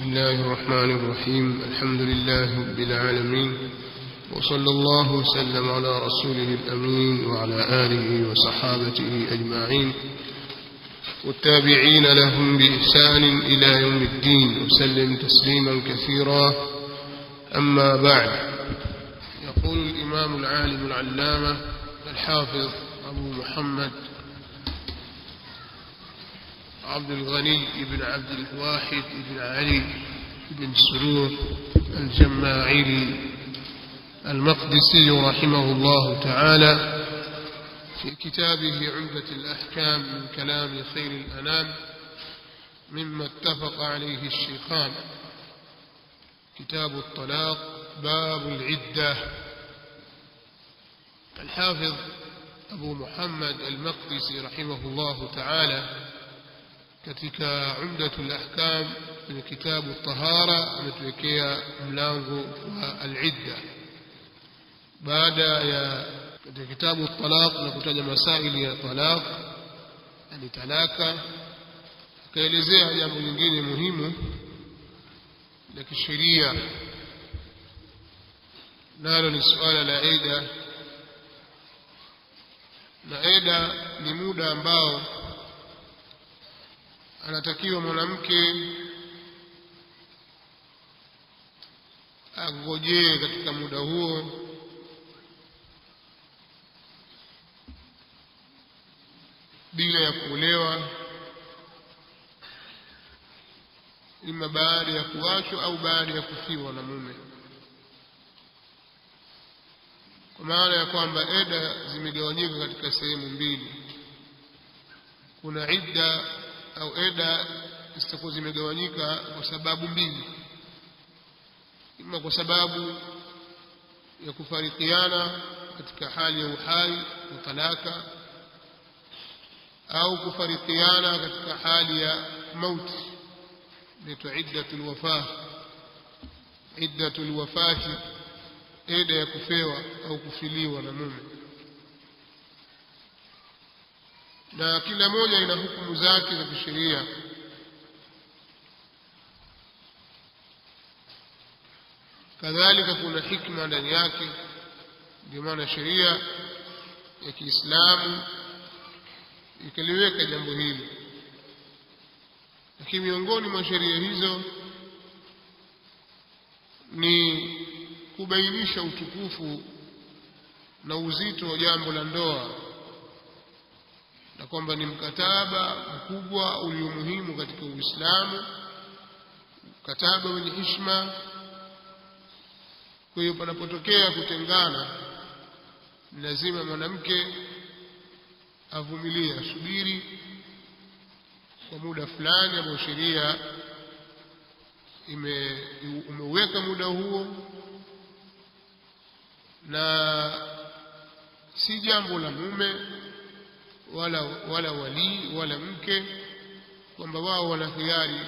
الله الرحمن الرحيم. الحمد لله رب العالمين، وصلى الله وسلم على رسوله الأمين وعلى آله وصحابته أجمعين والتابعين لهم بإحسان إلى يوم الدين، وسلم تسليما كثيرا. أما بعد، يقول الإمام العالم العلامة الحافظ أبو محمد عبد الغني بن عبد الواحد بن علي بن سرور الجماعيلي المقدسي رحمه الله تعالى في كتابه عمدة الأحكام من كلام خير الأنام مما اتفق عليه الشيخان، كتاب الطلاق باب العدة. الحافظ أبو محمد المقدسي رحمه الله تعالى katika Umdatul Ahkam kwenye kitabu Tahara ametuwekea mlango wa al-idda. Baada ya katika kitabu Talaq na kutaja masaili ya talaq, yani talaka, akaelezea jambo lingine muhimu la kisheria, nalo ni suala la idda. Na idda ni muda ambao anatakiwa mwanamke angojee katika muda huo bila ya kuolewa, ima baada ya kuachwa au baada ya kufiwa na mume, kwa maana ya kwamba eda zimegawanyika katika sehemu mbili. Kuna idda au eda zitakuwa zimegawanyika kwa sababu mbili, ima kwa sababu ya kufarikiana katika hali ya uhai na talaka, au kufarikiana katika hali ya mauti, inaitwa iddatul wafah. Iddatul wafati, eda ya kufewa au kufiliwa na mume, na kila moja ina hukumu zake za kisheria. Kadhalika kuna hikma ndani yake, ndio maana sheria ya Kiislamu ikaliweka jambo hili. Lakini miongoni mwa sheria hizo ni kubainisha utukufu na uzito wa jambo la ndoa, na kwamba ni mkataba mkubwa ulio muhimu katika Uislamu, mkataba wenye heshima. Kwa hiyo panapotokea kutengana, ni lazima mwanamke avumilie, asubiri kwa muda fulani ambao sheria imeweka muda huo, na si jambo la mume wala wali wala mke kwamba wao wana hiari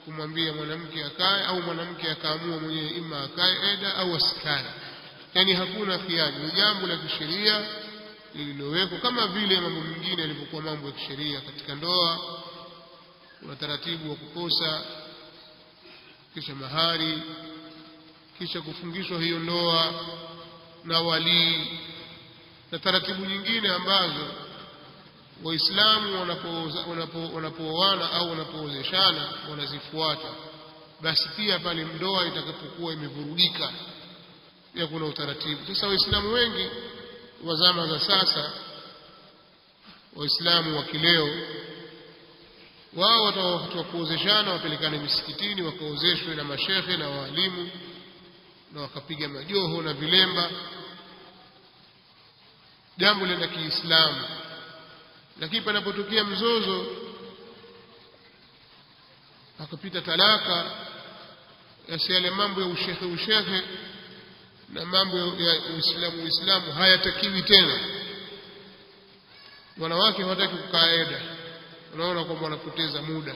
kumwambia mwanamke akae au mwanamke akaamua mwenyewe ima akae eda au asikae. Yani hakuna hiari, ni jambo la kisheria lililowekwa, kama vile mambo mengine yalivyokuwa mambo ya kisheria. Katika ndoa kuna taratibu wa kukosa, kisha mahari, kisha kufungishwa hiyo ndoa na wali, na taratibu nyingine ambazo Waislamu wanapooana au wanapoozeshana wanazifuata. Basi pia pale ndoa itakapokuwa imevurugika, pia kuna utaratibu. Sasa Waislamu wengi wa zama za sasa, Waislamu wa kileo, wao watu wa kuozeshana wapelekane misikitini wakaozeshwe na mashehe na walimu, na wakapiga majoho na vilemba, jambo la Kiislamu. Lakini panapotokea mzozo, akapita talaka, yale mambo ya ushehe na mambo ya Uislamu hayatakiwi tena. Wanawake hawataki kukaa eda, wanaona kwamba wanapoteza muda.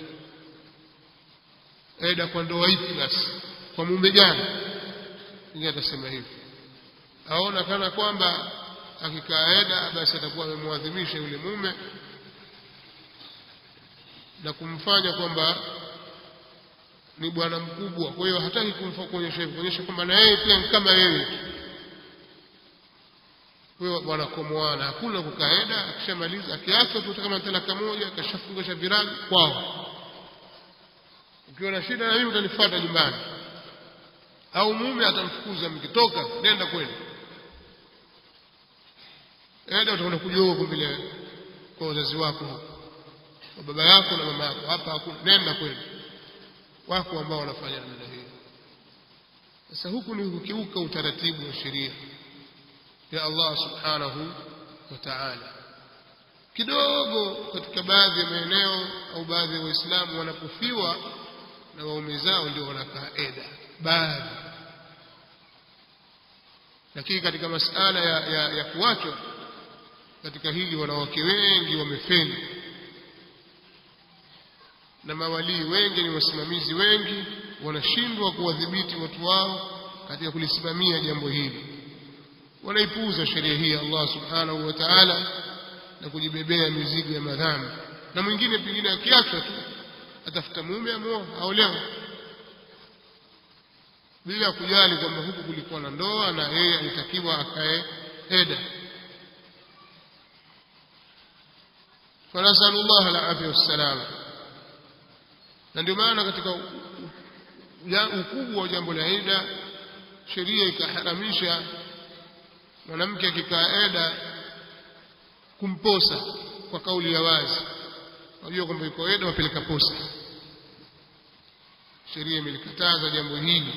Eda kwa ndoa ipi basi? Kwa mume gani? Yeye atasema hivi, aona kana kwamba akikaa eda basi atakuwa amemwadhimisha yule mume na kumfanya kwamba ni bwana mkubwa, kwa hiyo hataki kuonyesha kwamba na yeye pia kama yeye. Wewe bwana komoana, hakuna kukaeda. Akishamaliza akiacha tu kama talaka moja akashafungasha virago kwao, ukiona shida na mimi utanifuata nyumbani, au mume atamfukuza mkitoka nenda kwenu, enda utakwenda kujua kumbele kwa wazazi wako, kwa baba yako na mama yako, hapa hakuna, nenda kwenu. Wako ambao wanafanya namna hiyo. Sasa huku ni kukiuka utaratibu wa sheria ya Allah subhanahu wa ta'ala. Kidogo katika baadhi ya maeneo au baadhi ya Waislamu wanapofiwa na waume zao ndio wanakaa eda baadhi, lakini katika masala ya kuachwa, katika hili wanawake wengi wamefeli, na mawalii wengi ni wasimamizi wengi wanashindwa kuwadhibiti watu wao katika kulisimamia jambo hili. Wanaipuuza sheria hii ya Allah subhanahu wa ta'ala na kujibebea mizigo ya madhambi. Na mwingine pengine akiachwa tu atafuta mume amoa aolewe bila kujali kwamba huku kulikuwa na ndoa na yeye alitakiwa akae eda. Fanasallallahu alaihi wasallam. Na ndio maana katika ukubwa wa jambo la eda, sheria ikaharamisha mwanamke akikaa eda kumposa kwa kauli ya wazi. Unajua kwamba yuko eda wapeleka posa, sheria imelikataza jambo hili.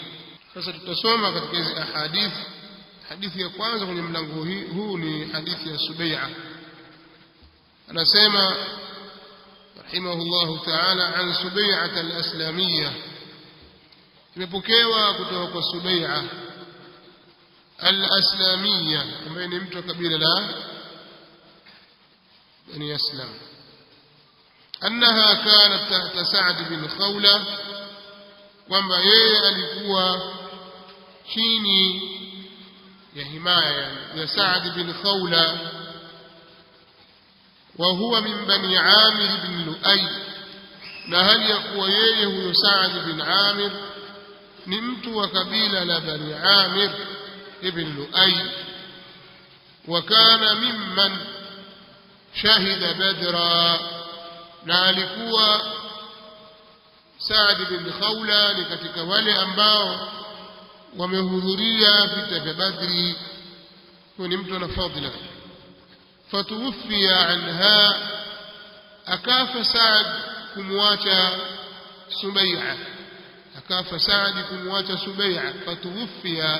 Sasa tutasoma katika hizi ahadithi. Hadithi ya kwanza kwenye mlango huu ni hadithi ya Subai'a. Anasema rahimahullahu ta'ala, an Subai'ah al-Aslamiyya, imepokewa kutoka kwa Subai'ah al-Aslamiyya ambaye ni mtu wa kabila la Bani Aslam, annaha kanat tahta Sa'd bin Khawla, kwamba yeye alikuwa chini ya himaya ya Sa'd bin Khawla, wa huwa min Bani Amir bin Lu'ay, na hali ya kuwa yeye huyo Sa'd bin Amir ni mtu wa kabila la Bani Amir ibn Lu'ay, wa kana mimman shahida Badra, na alikuwa Sa'd bin Khawla ni katika wale ambao wamehudhuria vita vya Badri, ni mtu na fadhila. Fatuwfiya anha, akafa Sa'd kumwacha Subai'a, akafa Sa'd kumwacha Subai'a. Fatuwfiya,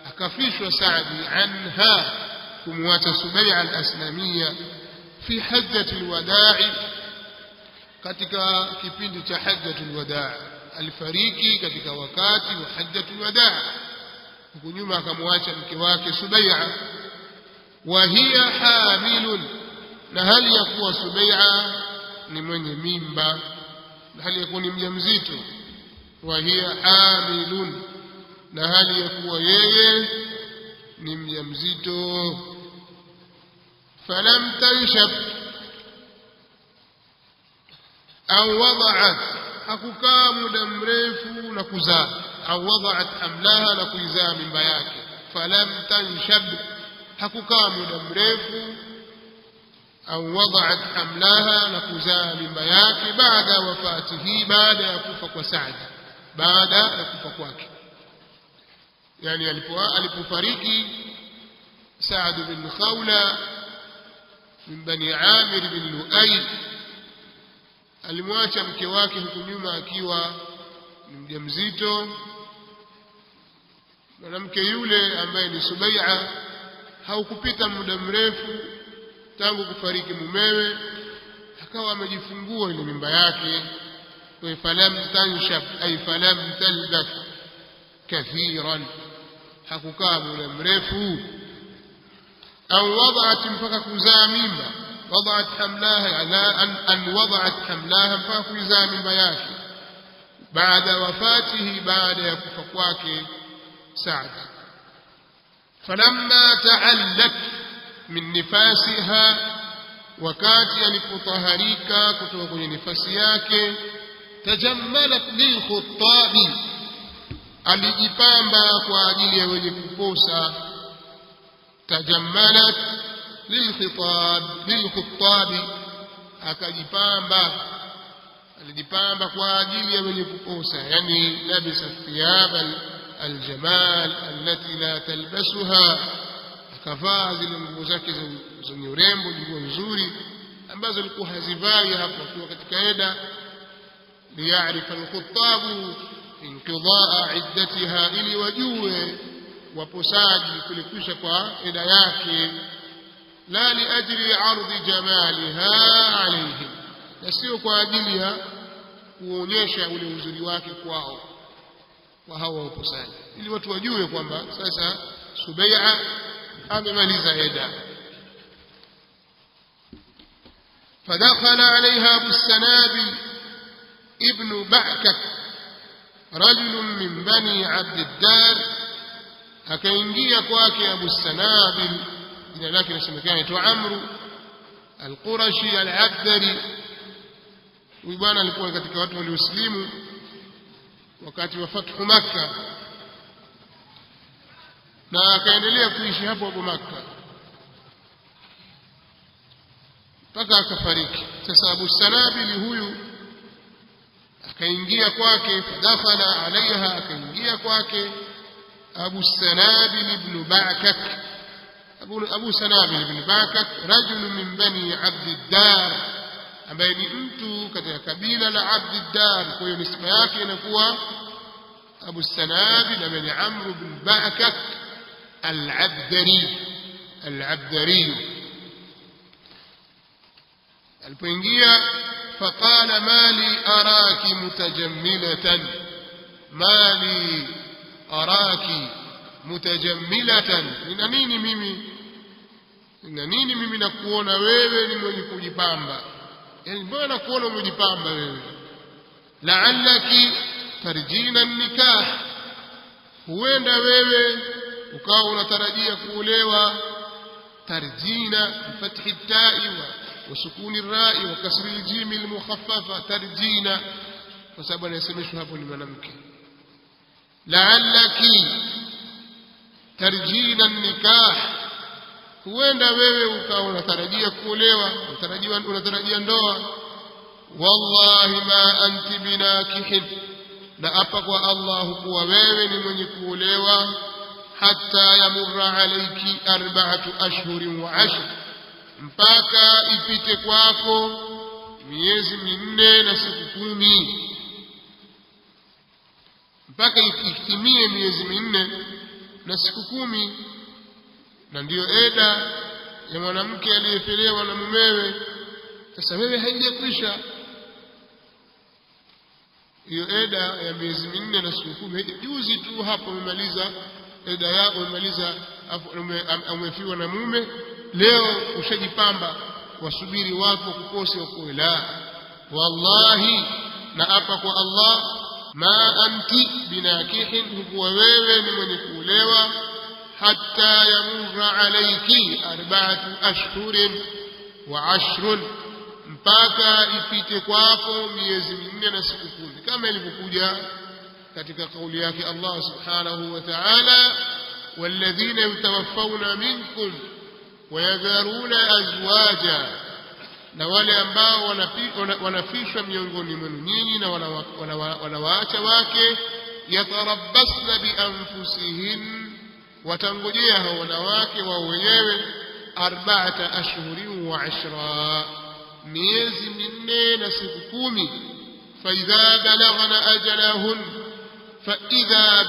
akafishwa Sa'd anha kumwacha Subai'a al-Aslamiyya fi hajjatil wada'i, katika kipindi cha hajjatul wadaa. Alifariki katika wakati wa hajjatul wadaa, huko nyuma akamwacha mke wake Subai'a. Wa hiya hamilun, na hali ya kuwa Subai'a ni mwenye mimba, na hali ya kuwa ni mjamzito. Wa hiya hamilun, na hali ya kuwa yeye ni mjamzito. Falam tanshab au wada'at, hakukaa muda mrefu na kuzaa, au wada'at hamlaha, na kuizaa mimba yake. Falam tanshab, hakukaa muda mrefu, au wada'at hamlaha, na kuzaa mimba yake, baada wafatihi, baada ya kufa kwa Sa'd, baada ya kufa kwake. Yani alipofariki Sa'd bin Khawla min Bani Amir bin Lu'ay, alimwacha mke wake huko nyuma akiwa ni mjamzito. Mwanamke yule ambaye ni Subai'a, haukupita muda mrefu tangu kufariki mumewe, akawa amejifungua ile mimba yake. Kwa falam tanshab ay falam talbaf kathiran, hakukaa muda mrefu. Au wada'at, mpaka kuzaa mimba. وضعت حملها على أن وضعت حملها فكذا من بياك بعد وفاته، بعد يكفكواك سعد. فلما تعلت من نفاسها، wakati alipotaharika kutoka kwenye nifasi yake, tajammalat lilkhutabi, alijipamba kwa ajili ya wenye kuposa. Tajammalat lilkhutabi, akajipamba, alijipamba kwa ajili ya wenye kuposa, yani labisa thiyab aljamal allati la talbasuha, akavaa zile nguo zake zenye urembo, nguo nzuri ambazo alikuwa hazivai hapo akiwa katika eda. liyarifa alkhutabu inqidaa iddatiha, ili wajue waposaji kulikwisha kwa eda yake. la liajli ardhi jamaliha alayhim, na sio kwa ajili ya kuonyesha ule uzuri wake kwao, kwa hawa waposaji, ili watu wajue kwamba sasa Subai'a amemaliza eda. فدخل عليها أبو السنابل ابن بعكك رجل من بني عبد الدار. akaingia kwake Abu Sanabil, jina lake linasemekana ni Amru al-Qurashi al-Abdari. Huyu bwana alikuwa katika watu walioslimu wakati wa fathu Makkah, na akaendelea kuishi hapo hapo Makkah mpaka akafariki. Sasa Abu Sanabil huyu akaingia kwake, fadakhala alaiha, akaingia kwake Abu Sanabil ibn Ba'kak. Abu Sanabil ibn Ba'kak rajul min bani Abd ad-Dar, ambaye ni mtu katika kabila la Abd ad-Dar. Kwa hiyo nisba yake inakuwa Abu Sanabil ibn Amr ibn Ba'kak al-Abdari. alipoingia faqala mali araki mutajammilatan, mali araki mutajammilatan, nina nini mimi nakuona wewe ni mwenye kujipamba, yani mbona nakuona umejipamba wewe. la'allaki tarjina nikah, huenda wewe ukawa unatarajia kuolewa. tarjina bifathi at-ta'i وسكون الراء وكسر الجيم المخففة ترجينا، فسبب يسمشوا hapo ni mwanamke. la'allaki tarjina nikah, huenda wewe ukawa unatarajia kuolewa, unatarajia ndoa. wallahi ma anti binakihin, na apa kwa Allah kuwa wewe ni mwenye kuolewa. hatta yamurra alayki 4 ashhurin wa 10, mpaka ipite kwako miezi 4 na siku 10, mpaka itimie miezi 4 na siku 10. na ndiyo eda ya mwanamke aliyefelewa na mumewe. Sasa wewe haijakwisha hiyo eda ya miezi 4 na siku 10, juzi tu hapo umemaliza eda yako, umefiwa na mume, leo ushajipamba wasubiri watu wakukose wakoe. la wallahi, na apa kwa Allah, ma anti binakihin, huwa wewe ni mwenye kuolewa. hatta yamurra alayki 4 ashhurin wa 10, mpaka ipite kwako miezi 4 na siku 10, kama ilivyokuja katika kauli yake Allah subhanahu wa ta'ala, walladhina yatawaffawna minkum ويذرون أزواجا, na wale ambao wanafishwa miongoni mwenu nyinyi na wanawaacha wake. yatarabbasna bianfusihin, watangojea hao wanawake wao wenyewe 4 ashhurin wa 10, miezi 4 na siku 10. faidha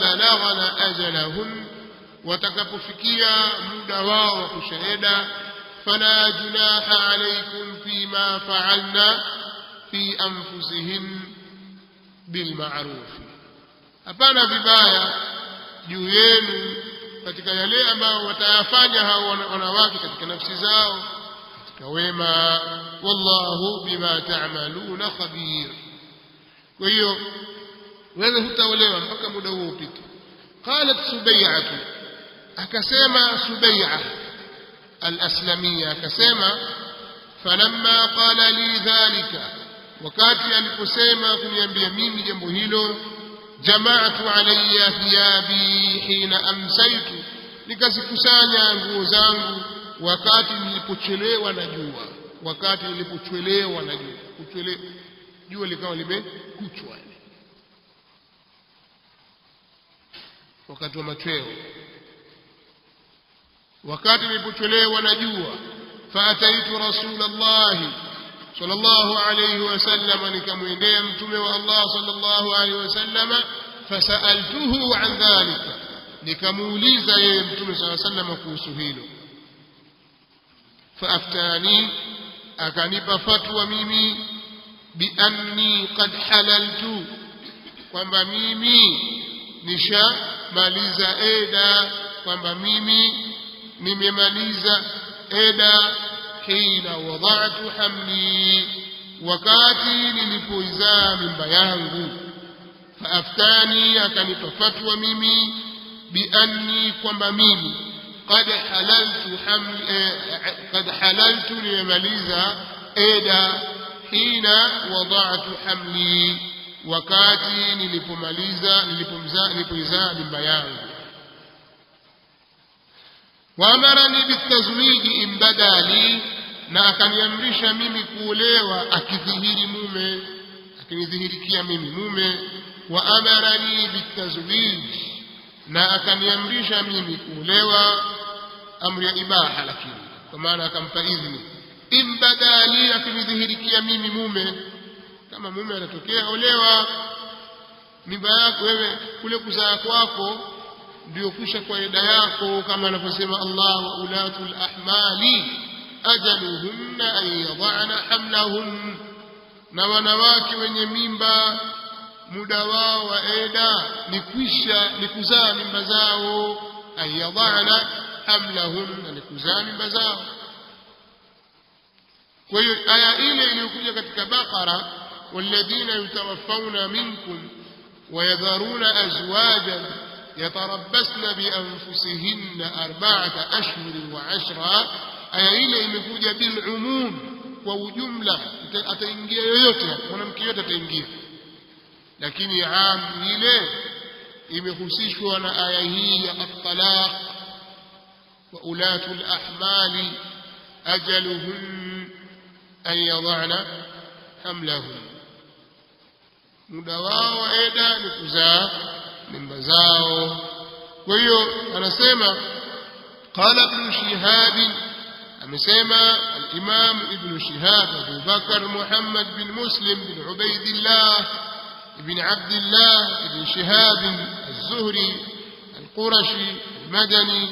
balaghna ajalahun, watakapofikia muda wao wa kushahada. fala junaha alaykum fima fa'alna fi anfusihin bil ma'ruf, hapana vibaya juu yenu katika yale ambayo watayafanya hao wanawake katika nafsi zao katika wema. wallahu bima ta'maluna khabir. kwa hiyo wewe hutaolewa mpaka muda huo upite. qalat Subai'ah, akasema Subai'ah al-Aslamiyya, akasema falamma qala li dhalika, wakati aliposema kuniambia mimi jambo hilo, jama'tu alayya thiyabi hina amsaytu, nikazikusanya nguo zangu wakati nilipochelewa na jua, wakati nilipochelewa na jua, jua likawa limekuchwa, wakati wa machweo, wakati nilipochelewa na jua. Faataitu Rasulullah sallallahu alayhi wasallam, nikamwendea mtume wa Allah sallallahu alayhi wasallam, fasaltuhu an dhalika, nikamuuliza yeye mtume sallallahu alayhi wasallam kuhusu hilo. Faaftani, akanipa fatwa mimi, bianni qad halaltu, kwamba mimi nishamaliza eda, kwamba mimi nimemaliza eda, hina wada'tu hamli, wakati nilipoizaa mimba yangu. Faaftani, akanipa fatwa mimi, bianni, kwamba mimi qad halaltu nimemaliza eda, hina wada'tu hamli, wakati nilipoizaa mimba yangu. Waamarani bitazwiji in badali, na akaniamrisha mimi kuolewa akidhihiri mume, akinidhihirikia mimi mume. Waamarani bitazwiji, na akaniamrisha mimi kuolewa, amri ya ibaha, lakini kwa maana akampa idhini. In badali, akinidhihirikia mimi mume, kama mume atatokea olewa, mimba yako wewe, kule kuzaa kwako ndio kisha kwa eda yako, kama anavyosema Allah, wa ulatul ahmali ajaluhunna an yad'ana hamlahun, na wanawake wenye mimba muda wao wa eda ni kuzaa mimba zao, an yad'ana hamlahun, ni kuzaa mimba zao. Kwa hiyo aya ile iliyokuja katika Baqara, walladhina yatawaffawna minkum ويذرون أزواجا يتربصن بأنفسهن 4 أشهر و10. aya ile imekuja bil umum, kwa ujumla, ataingia yoyote, mwanamke yote ataingia, lakini am ile imehusishwa na aya hii ya at-talaq. wa ulatul ahmali ajaluhun an yad'ana hamlahun, muda wao wa eda ni kuzaa mimba zao. Kwa hiyo anasema, qala ibn Shihab, amesema al-Imam ibn Shihab Abu Bakr Muhammad bin Muslim bin Ubaydillah ibn Abdullah ibn Shihab az-Zuhri al-Qurashi al-Madani,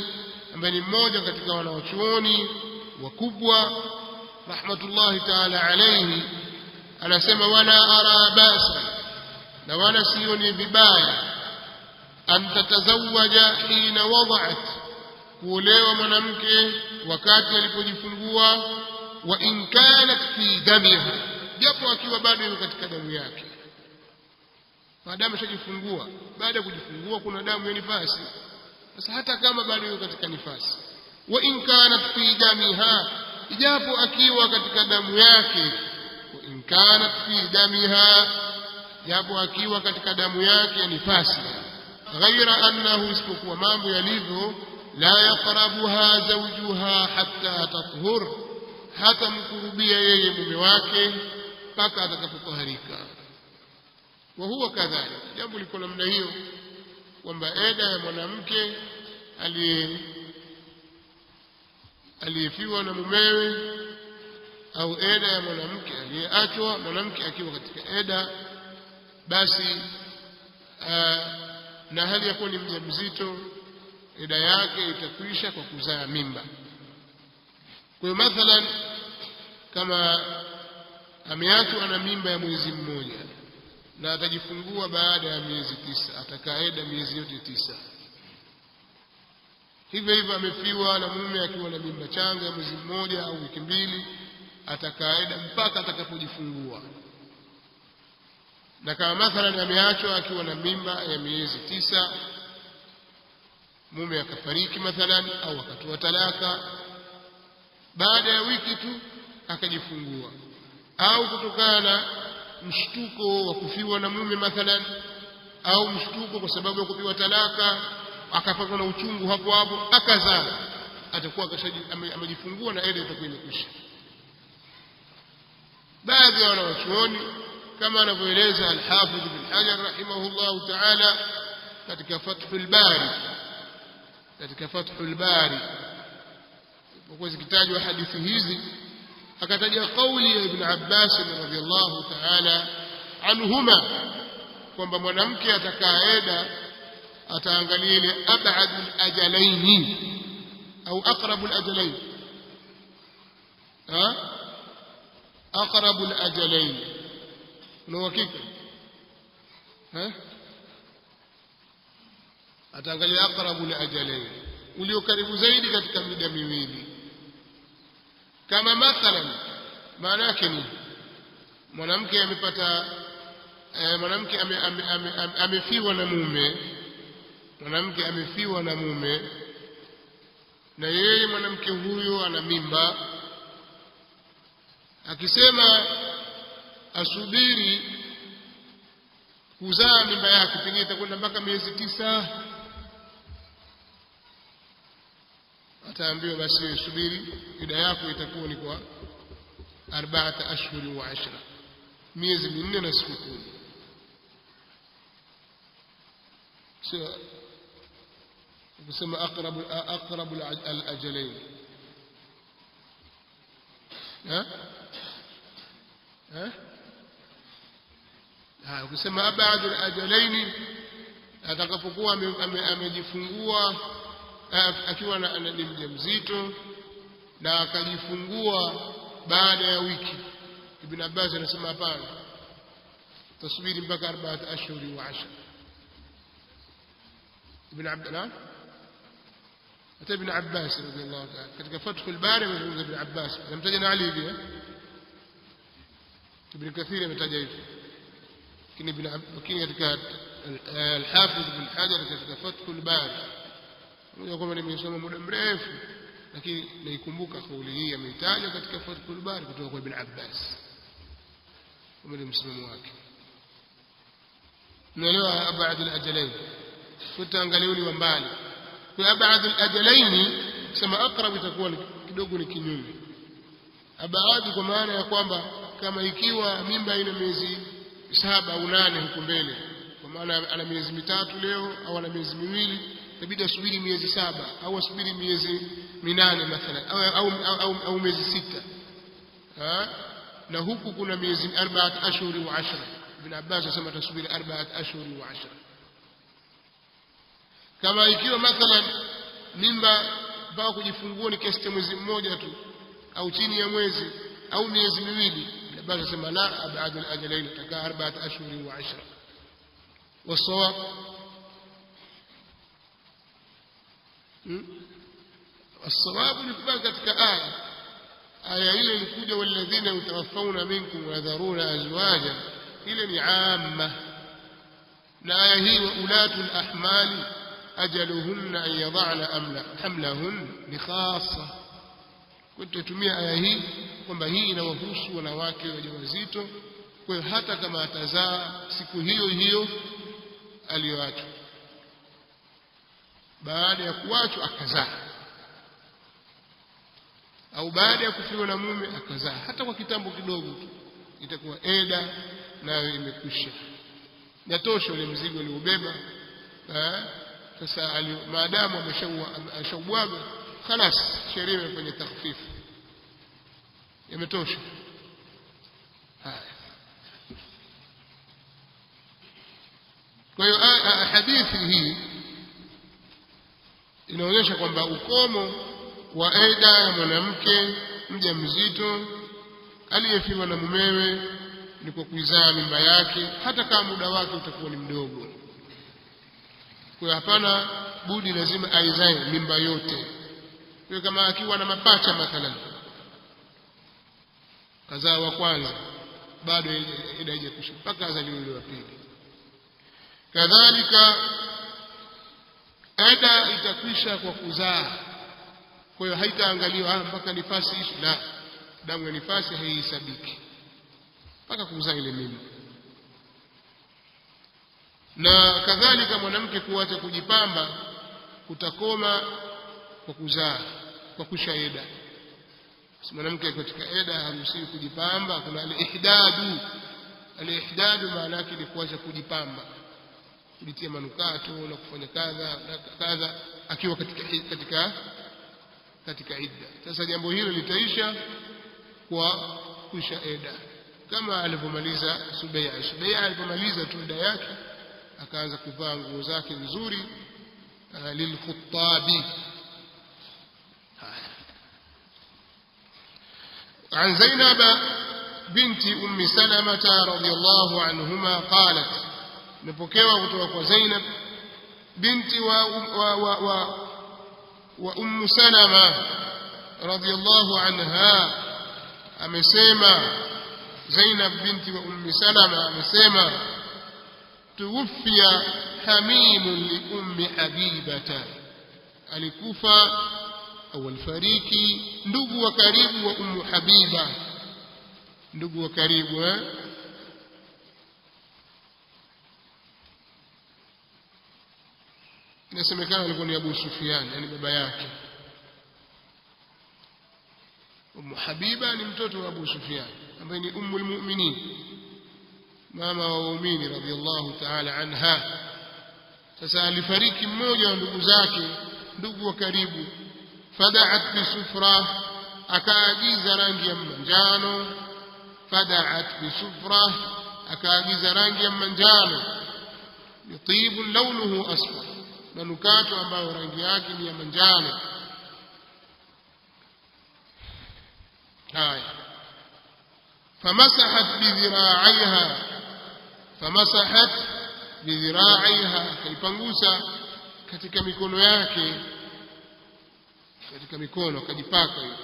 ambaye ni mmoja katika wanawachuoni wakubwa rahmatullahi ta'ala alayhi, anasema, wala ara basa, na wala sioni vibaya, an tatazawaja hina wada'at, kuolewa mwanamke wakati alipojifungua, wa in kanat fi damiha, japo akiwa bado yuko katika damu yake. Maadamu ashajifungua, baada ya kujifungua kuna damu ya nifasi, sasa hata kama bado yuko katika nifasi, wa in kanat fi damiha, japo akiwa katika damu yake, wa in kanat fi damiha, japo akiwa katika damu yake ya nifasi. Ghaira annahu, isipokuwa mambo yalivyo, la yaqrabuha zawjuha hatta tathhur, hata mkurubia yeye mume wake mpaka atakapotaharika. Wa huwa kadhalika, jambo liko namna hiyo, kwamba eda ya mwanamke aliyefiwa na mumewe, au eda ya mwanamke aliyeachwa, mwanamke akiwa katika eda, basi na hali ya kuwa ni mjamzito, eda yake itakwisha kwa kuzaa mimba. Kwa hiyo mathalan, kama ameachwa na mimba ya mwezi mmoja na atajifungua baada ya miezi 9, atakaa eda miezi yote 9. Hivyo hivyo amefiwa na mume akiwa na mimba changa ya mwezi mmoja au wiki 2, atakaa eda mpaka atakapojifungua. Na kama mathalan ameachwa akiwa na mimba ya miezi 9, mume akafariki mathalan, au akatoa talaka, baada ya wiki tu akajifungua, au kutokana mshtuko wa kufiwa na mume mathalan, au mshtuko kwa sababu ya kupewa talaka, akapatwa na uchungu hapo hapo akazaa, atakuwa amejifungua na eda itakuwa imekwisha. baadhi ya wanawachuoni kama anavyoeleza al-Hafidh Ibn Hajar rahimahullah ta'ala katika Fathul Bari kwa zikitajwa hadithi hizi, akataja kauli ya Ibn Abbas radhiyallahu ta'ala anhuma kwamba mwanamke atakaeda ataangalia ile ab'adul ajalaini au aqrabul ajalain, aqrabul ajalain ni hakika, ataangalia aqrabul ajalain, ulio karibu zaidi katika mida miwili. Kama mathalan maana yake ni mwanamke amepata mwanamke amefiwa na mume, mwanamke amefiwa na mume na yeye mwanamke huyo ana mimba, akisema asubiri kuzaa mimba yake pengine itakwenda mpaka miezi 9, ataambiwa basi subiri, ida yako itakuwa ni kwa 4 ashhur wa 10, miezi 4 na siku 10. sio kusema aqrabul ajalain, ukisema abadul ajalain atakapokuwa amejifungua akiwa ni mjamzito na akajifungua baada ya wiki. Ibn Abbas anasema hapana, tasubiri mpaka 4 ashhur wa 10. ابن عباس رضي الله تعالى katika Fathul Bari من ابن عباس namtaja na Ali pia, Ibn Kathir ametaja hivi, lakini katika al-Hafidh Ibn Hajar katika Fathul Bari moja kama nimesoma muda mrefu, lakini naikumbuka kauli hii ameitaja katika Fathul Bari kutoka kwa Ibn Abbas, kama ni msimamo wake. Naelewa abad al-ajalain, tutaangalieni wa mbali. Kwa abad al-ajalain sema aqrab itakuwa kidogo ni kinyume. Abad kwa maana ya kwamba kama ikiwa mimba ina miezi 7 au 8 huko mbele, kwa maana ana miezi 3 leo au ana miezi 2, inabidi asubiri miezi 7 au asubiri miezi 8 mathalan au miezi 6. Na huku kuna miezi 4 ashhur wa 10. Ibn Abbas asema tasubiri 4 ashhur wa 10. Kama ikiwa mathalan mimba mpaka kujifungua ni kiasi cha mwezi mmoja tu au chini ya mwezi au miezi 2, basi asema la abad al-ajalain takaa 4 ashhur wa 10. والصواب الصواب ni kubaki katika aya ile ilikuja walladhina yatawaffawna minkum wa yadharuna azwaja, ile ni amma, na aya hii ulatul ahmali ajaluhunna an yad'ana hamlahun ni khassa. Kutumia aya hii kwamba hii inawahusu wanawake wajawazito, kwa hiyo hata kama atazaa siku hiyo hiyo aliyoachwa, baada ya kuachwa akazaa au baada ya kufiwa na mume akazaa, hata kwa kitambo kidogo tu, itakuwa eda nayo imekwisha, yatosha ule mzigo aliobeba. Sasa maadamu ameshaubwaga خلاص, sheria imefanya takhfifu, imetosha. Kwa hiyo hadithi hii inaonyesha kwamba ukomo wa eda ya mwanamke mjamzito aliyefiwa na mumewe ni kwa kuizaa mimba yake, hata kama muda wake utakuwa ni mdogo. Kwa hapana budi lazima aizae mimba yote. Kwa kama akiwa na mapacha mathalan, kazaa wa kwanza, bado eda haijakwisha mpaka azaliwe yule wa pili. Kadhalika eda itakwisha kwa kuzaa, kwa hiyo haitaangaliwa mpaka nifasi ishi, la, damu ya nifasi haihesabiki. mpaka kuzaa ile mimba. Na kadhalika mwanamke kuacha kujipamba kutakoma kwa kuzaa, kwa kushaida. Mwanamke katika eda haruhusiwi kujipamba. Kuna al-ihdadu. Al-ihdadu maana yake ni kuacha kujipamba, kujitia manukato na kufanya kadha na kadha akiwa katika idda. Sasa jambo hilo litaisha kwa kusha eda, kama alivyomaliza Subai'a. Subai'a alipomaliza tu eda yake akaanza kuvaa nguo zake nzuri lilkhutabi. عن زينب بنت أم سلمة رضي الله عنهما قالت نبكيوا kutoka زينب بنت وأم سلمة رضي الله عنها amesema Zainab binti wa Ummi Salama amesema tuwfiya hamimun li ummi Habibata, alikufa au alifariki ndugu wa karibu wa Ummu Habiba, ndugu wa karibu inasemekana alikuwa ni Abu Sufyan, yani baba yake. Ummu Habiba ni mtoto wa Abu Sufyan ambaye ni ummul mu'minin, mama wa waumini radhiyallahu ta'ala anha. Sasa alifariki mmoja wa ndugu zake, ndugu wa karibu. Fada'at bisufra, akaagiza rangi ya manjano. Fada'at bisufra, akaagiza rangi ya manjano. Yutibu launuhu asfar, manukato ambayo rangi yake ni ya manjano. haya famasahat bidhira'aiha, kaipangusa katika mikono yake, katika mikono akajipaka hiyo,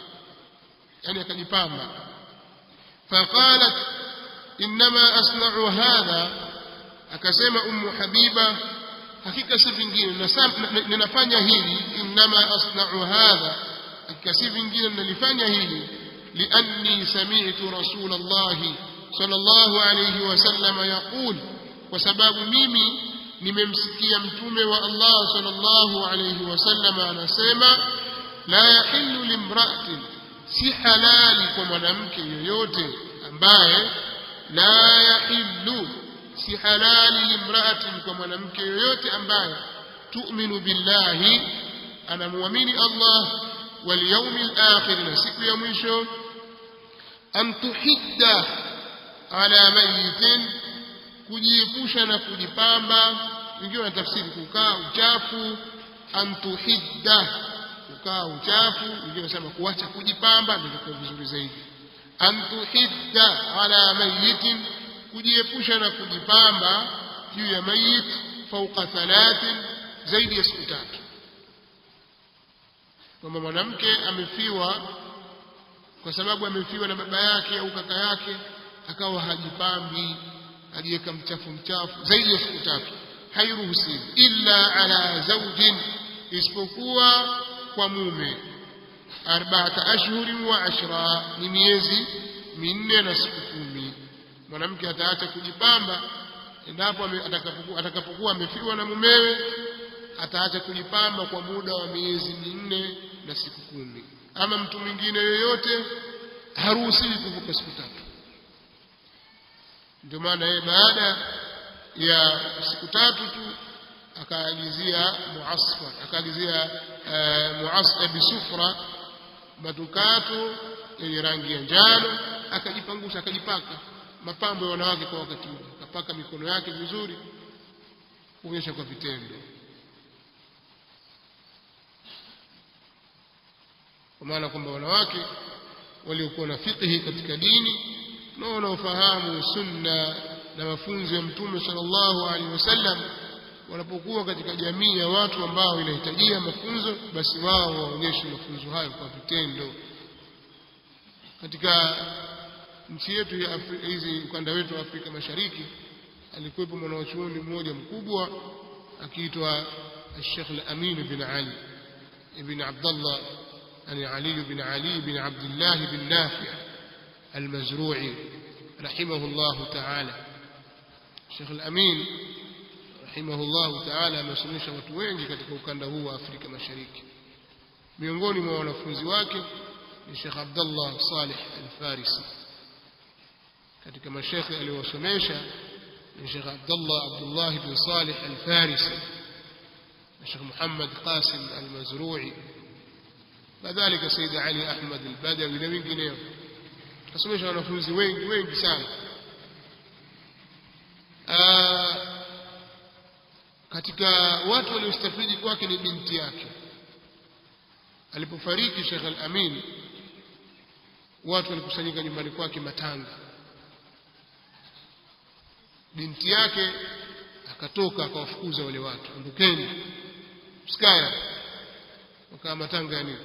yani akajipamba. Faqalat inma asna'u hadha, akasema Ummu Habiba hakika si vingine ninafanya hili. Inma asna'u hadha, hakika si vingine nalifanya hili. لأني سمعت رسول الله صلى الله عليه وسلم يقول، وسبب ميمي nimemsikia mtume wa Allah sallallahu alayhi wasallam anasema la yahillu limra'atin, si halali kwa mwanamke yoyote ambaye la yahillu, si halali limra'atin kwa mwanamke yoyote ambaye tu'minu billahi, anamuamini Allah, wal yawmil akhir, na siku ya mwisho, an tuhidda ala mayitin, kujiepusha na kujipamba. Wengine wanatafsiri kukaa uchafu, an tuhidda, kukaa uchafu. Wengine wanasema kuacha kujipamba, ndio vizuri zaidi. An tuhidda ala mayitin, kujiepusha na kujipamba juu ya mayit, fauqa 3, zaidi ya siku 3. Kama mwanamke amefiwa kwa sababu amefiwa na baba yake au kaka yake, akawa hajipambi, ajiweka mchafu zaidi ya siku 3, hairuhusiwi. Illa ala zawjin, isipokuwa kwa mume. 4 ashhurin wa 10, ni miezi 4 na siku 10. Mwanamke ataacha kujipamba endapo atakapokuwa amefiwa na mumewe, ataacha kujipamba kwa muda wa miezi 4 na siku 10. Ama mtu mwingine yoyote haruhusiwi kuvuka siku 3. Ndio maana yeye baada ya siku 3 tu akaagizia muasfar, akaagizia muasfar bisufra, madukato yenye rangi ya njano, akajipangusha, akajipaka mapambo ya wanawake kwa wakati huo, akapaka mikono yake vizuri kuonyesha kwa vitendo. Kwa maana kwamba wanawake waliokuwa na fiqhi katika dini na wanaofahamu sunna na mafunzo ya Mtume sallallahu alaihi wasallam, wanapokuwa katika jamii ya watu ambao inahitajia mafunzo, basi wao waonyeshe mafunzo hayo kwa vitendo. Katika nchi yetu ya hizi ukanda wetu wa Afrika Mashariki, alikuwepo mwanachuoni mmoja mkubwa akiitwa Sheikh Al-Amin bin Ali ibn Abdullah, يعني علي بن علي بن عبد الله بن نافع المزروعي rahimahullah ta'ala. Sheikh Al-Amin rahimahullah ta'ala amesomesha watu wengi katika ukanda huu wa Afrika Mashariki. Miongoni mwa wanafunzi wake ni Sheikh Abdullah Salih Al-Farisi. Katika mashekhi aliyosomesha ni Sheikh Abdullah ibn Salih Al-Farisi, Sheikh Muhammad Qasim Al-Mazru'i, kadhalika Sayyid Ali Ahmad Al-Badawi na wengineo. Kasomesha wanafunzi wengi sana. Katika watu waliostafidi kwake ni binti yake. Alipofariki Sheikh Al-Amin, watu walikusanyika nyumbani kwake matanga. Binti yake akatoka akawafukuza wale watu, ondokeni, msikaya, wakaa matanga ya nini.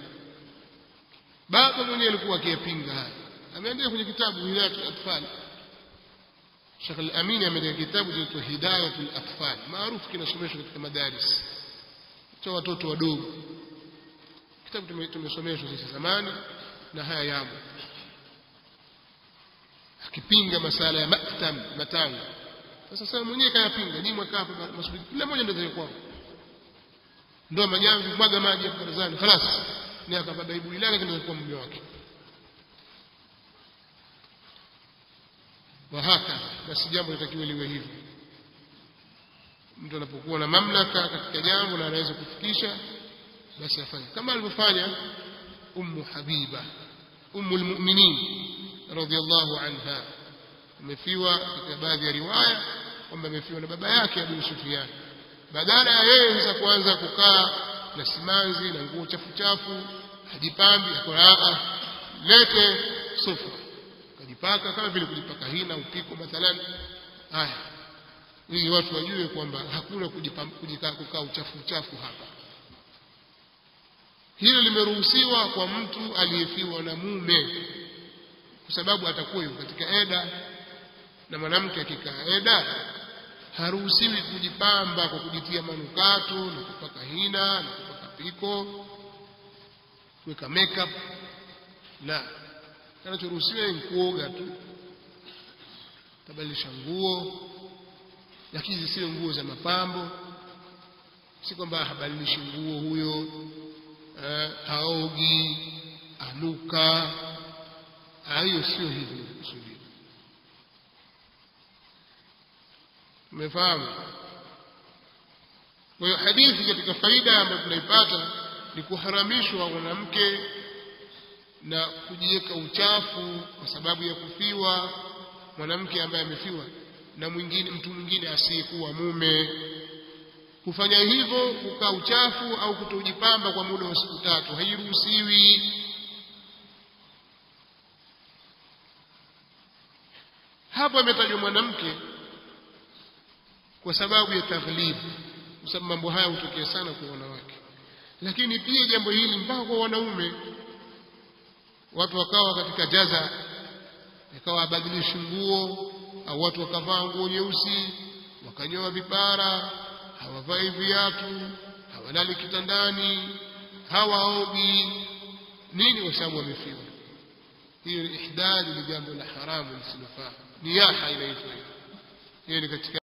Baba mwenyewe alikuwa akiyapinga haya, ameandika kwenye kitabu Hidayatul Atfal. Sheikh Al-Amin ameandika kitabu kinaitwa Hidayatul Atfal, maarufu, kinasomeshwa katika madaris cha watoto wadogo. Kitabu tumesomeshwa sisi zamani na haya yamo, akipinga masala ya matanga. Sasa mwenyewe kayapinga, ni mwaka hapa masubiri kila mmoja ndio kwao, ndio majamvi, mwaga maji hapo barazani, خلاص, ni akababa ibuli lake ndio kwa mume wake. Wahaka, basi jambo litakiwa liwe hivyo. Mtu anapokuwa na mamlaka katika jambo na anaweza kufikisha, basi afanye kama alivyofanya Ummu Habiba, Ummul Mu'minin radhiyallahu anha. Amefiwa katika baadhi ya riwaya kwamba amefiwa na baba yake Abu Sufyan. Badala ya yeye sasa kuanza kukaa na simanzi na nguo chafu hajipambi, akora lete sufa, kajipaka kama vile kujipaka hina upiko mathalan. Haya, ili watu wajue kwamba hakuna kukaa uchafu hapa. Hilo limeruhusiwa kwa mtu aliyefiwa na mume, kwa sababu atakuwa yuko katika eda, na mwanamke akikaa eda haruhusiwi kujipamba kwa kujitia manukato na kupaka hina na kupaka piko, kuweka makeup. La, kinachoruhusiwa ni kuoga tu, tabadilisha nguo, lakini zisiwe nguo za mapambo. Si kwamba habadilishi nguo huyo, haogi, anuka. Hiyo sio hivyo kusudia. Umefahamu? Kwa hiyo hadithi katika faida ambayo tunaipata ni kuharamishwa mwanamke na kujiweka uchafu kwa sababu ya kufiwa mwanamke ambaye amefiwa na mtu mwingine asiyekuwa mume. Kufanya hivyo, kukaa uchafu au kutojipamba kwa muda wa siku 3, hairuhusiwi. Hapo ametajwa mwanamke kwa sababu ya taghlib, kwa sababu mambo haya hutokea sana kwa wanawake. Lakini pia jambo hili mpaka kwa wanaume, watu wakawa katika jaza, wakawa abadilishi nguo, au watu wakavaa nguo nyeusi, wakanyoa vipara, hawavai viatu, hawalali kitandani, hawaogi nini, kwa sababu wamefiwa. Hiyo ni ihdad, ni jambo la haramu lisilofaa, niyaha inaitwa hiyo. Hiyo ni katika